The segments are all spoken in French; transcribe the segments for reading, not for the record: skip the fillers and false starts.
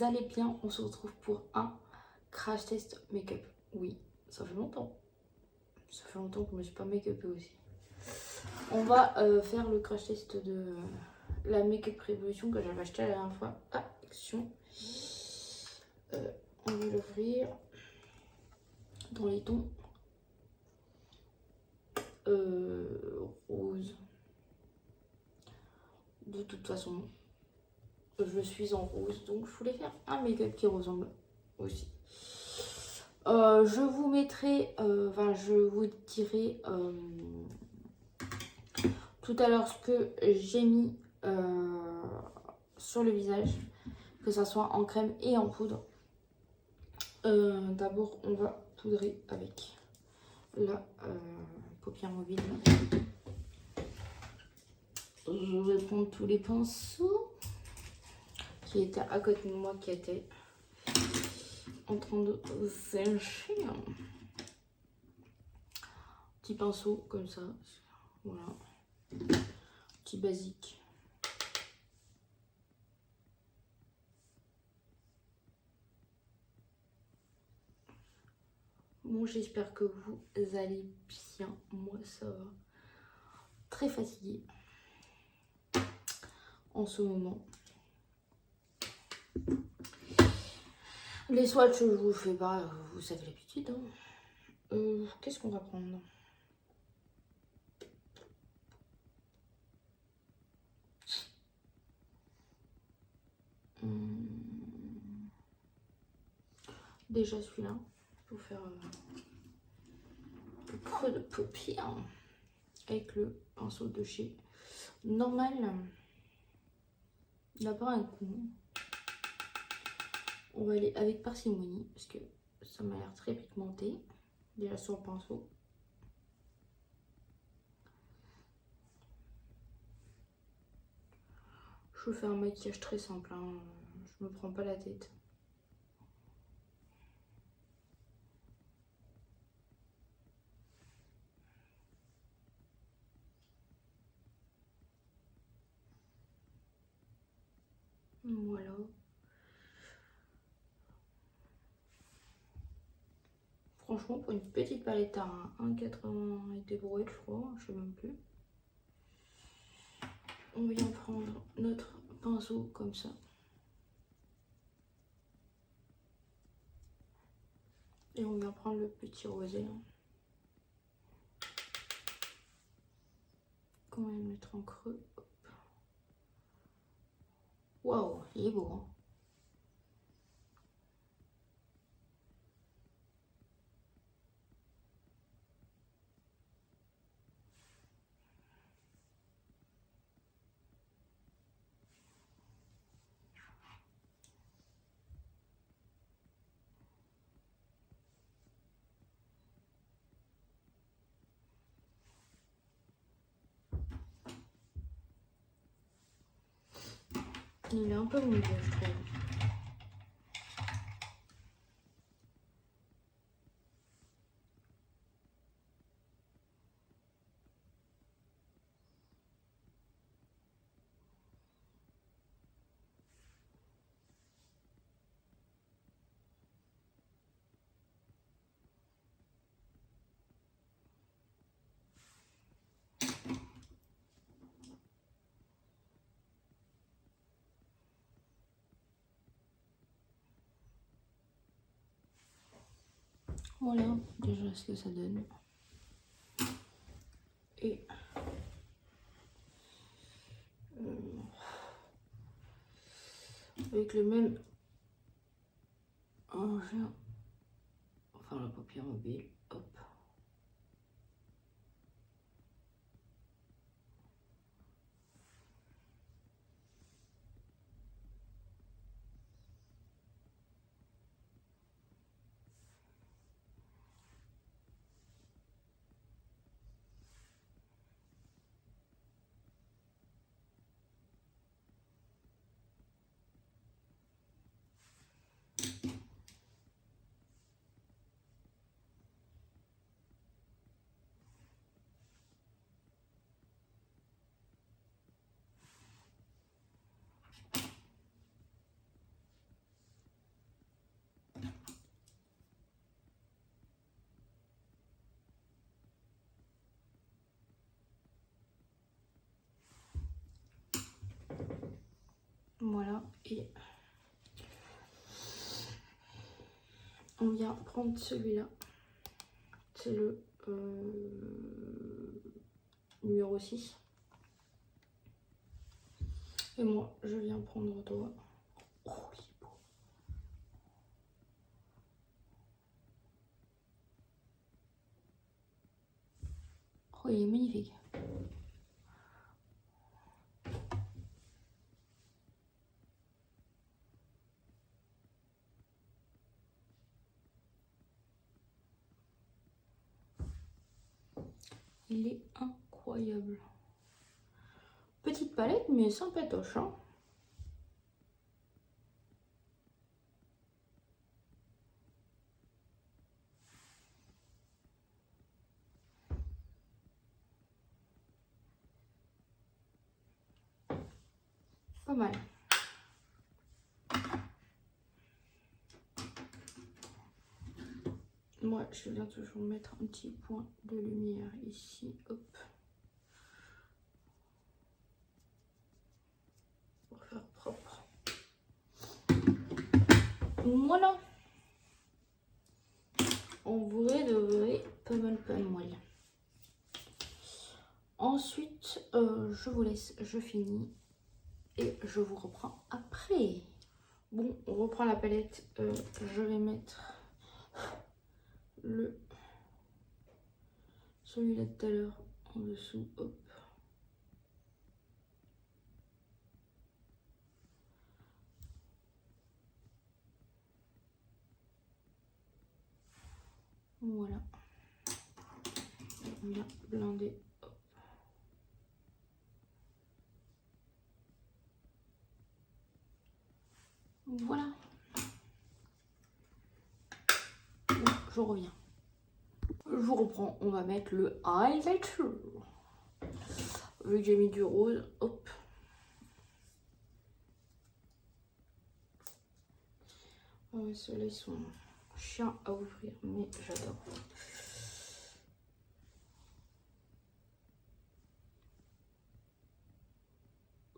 allez bien? On se retrouve pour un crash test make-up. Oui, ça fait longtemps. Ça fait longtemps que je me suis pas make-upée aussi. On va faire le crash test de la Make-up Révolution que j'avais acheté la dernière fois. Action. On va l'ouvrir dans les tons rose. De toute façon, je suis en rose, donc je voulais faire un make-up qui ressemble aussi. Je vous mettrai, je vous dirai tout à l'heure ce que j'ai mis sur le visage, que ça soit en crème et en poudre. D'abord, on va poudrer avec la paupière mobile. Je vais prendre tous les pinceaux qui étaient à côté de moi, qui étaient en train de sécher. Petit pinceau comme ça, voilà, petit basique. Bon, j'espère que vous allez bien. Moi, ça va. Très fatiguée en ce moment. Les swatchs, je vous fais pas, vous savez l'habitude. Hein. Qu'est-ce qu'on va prendre? Déjà celui-là, pour faire le creux de paupière avec le pinceau de chez Normal. Il n'a pas un coup. On va aller avec parcimonie parce que ça m'a l'air très pigmenté. Déjà sur le pinceau. Je fais un maquillage très simple. Hein. Je me prends pas la tête. Voilà. Franchement, pour une petite palette à 1,80 et des brouettes, je crois, je sais même plus. On vient prendre notre pinceau comme ça. Et on vient prendre le petit rosé. Comment le mettre en creux? Waouh, il est beau. Hein. Il est un peu mouillé, je trouve. Voilà déjà ce que ça donne. Et avec le même, on vient faire la paupière mobile. Hop. Voilà, et on vient prendre celui-là. C'est le numéro 6. Et moi, je viens prendre toi. Oh, il est beau. Oh, il est magnifique. Il est incroyable. Petite palette, mais sympatoche, hein. Pas mal. Moi, je viens toujours mettre un petit point de lumière ici. Hop. Pour faire propre. Voilà. En vrai de vrai, pas mal. Ensuite, je vous laisse, je finis. Et je vous reprends après. Bon, on reprend la palette. Je vais mettre celui-là de tout à l'heure en dessous. Hop. Voilà. On vient blinder. Hop. Voilà. Bon, je reviens. Je vous reprends. On va mettre le highlighter. Vu que j'ai mis du rose, hop. Ouais, ceux-là, ils sont chiants à ouvrir, mais j'adore.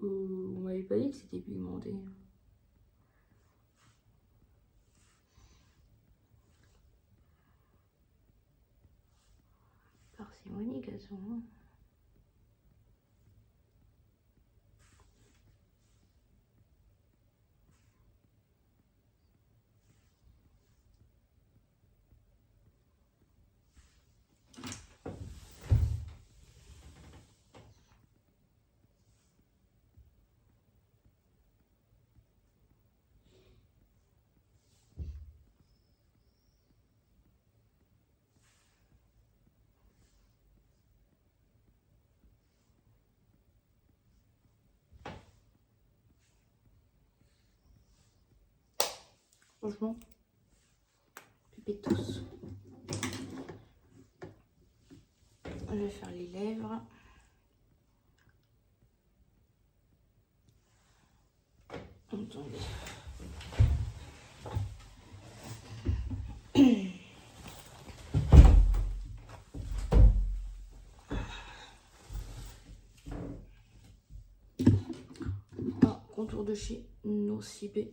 On m'avait pas dit que c'était pigmenté. Parcimonie, gazon. Hein. Franchement, pipétos. Je vais faire les lèvres. Attendez. Un contour de chez Nocibé.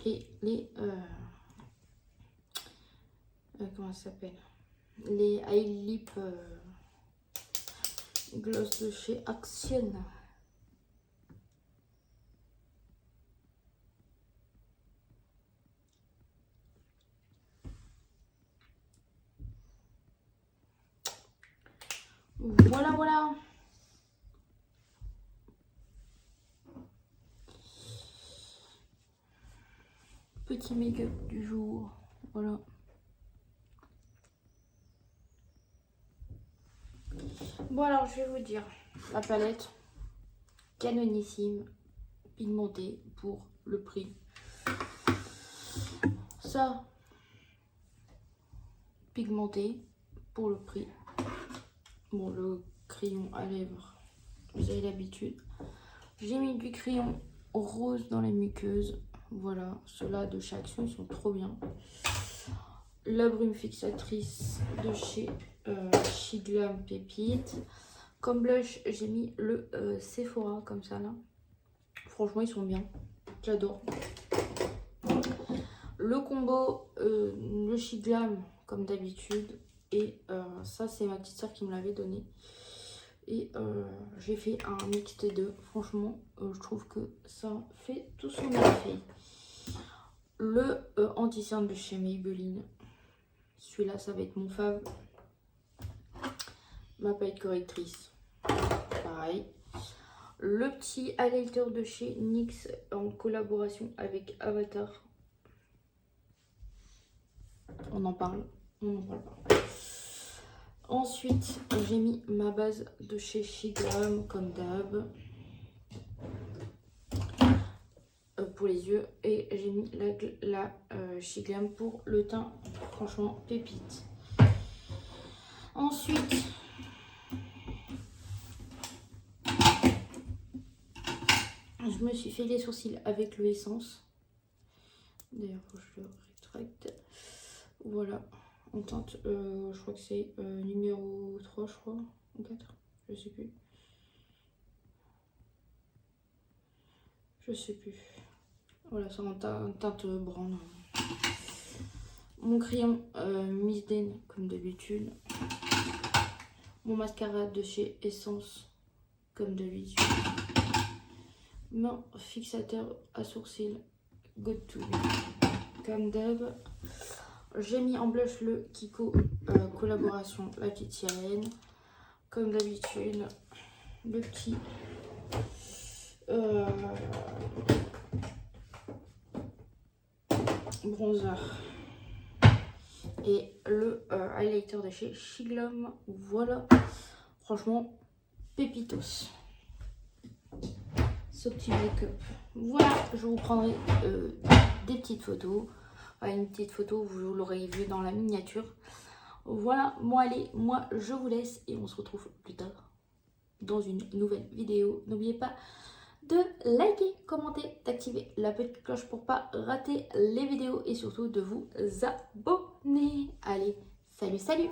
Et les comment ça s'appelle, les eye lip gloss de chez Action. Voilà. petit make-up du jour. Voilà. Bon alors je vais vous dire, la palette Canonissime pigmentée pour le prix. Ça, pigmenté pour le prix. Bon, le crayon à lèvres, vous avez l'habitude. J'ai mis du crayon rose dans les muqueuses. Voilà, ceux-là de chez Action, ils sont trop bien. La brume fixatrice de chez Shiglam Pépite. Comme blush, j'ai mis le Sephora, comme ça là. Franchement, ils sont bien. J'adore. Le combo, le Shiglam, comme d'habitude. Et ça, c'est ma petite soeur qui me l'avait donné. Et j'ai fait un mix des deux. Franchement, je trouve que ça fait tout son effet. Le anti-cerne de chez Maybelline. Celui-là, ça va être mon fave. Ma palette correctrice. Pareil. Le petit highlighter de chez NYX en collaboration avec Avatar. On en parle. On n'en parle pas. Ensuite, j'ai mis ma base de chez Shiglam, comme d'hab, pour les yeux. Et j'ai mis la Shiglam pour le teint, franchement, pépite. Ensuite, je me suis fait les sourcils avec le Essence. D'ailleurs, je le rétracte. Voilà. En teinte, je crois que c'est numéro 3, je crois, ou 4, je sais plus. Je sais plus. Voilà, c'est en teinte brune. Mon crayon Miss Den, comme d'habitude. Mon mascara de chez Essence, comme d'habitude. Mon fixateur à sourcils Good To Be, comme d'hab. J'ai mis en blush le Kiko collaboration La Petite Sirène. Comme d'habitude, le petit bronzer. Et le highlighter de chez Shiglam. Voilà. Franchement, pépitos. Ce petit make-up. Voilà, je vous prendrai des petites photos. Une petite photo, vous l'aurez vu dans la miniature. Voilà, bon allez, moi je vous laisse et on se retrouve plus tard dans une nouvelle vidéo. N'oubliez pas de liker, commenter, d'activer la petite cloche pour pas rater les vidéos et surtout de vous abonner. Allez, salut, salut!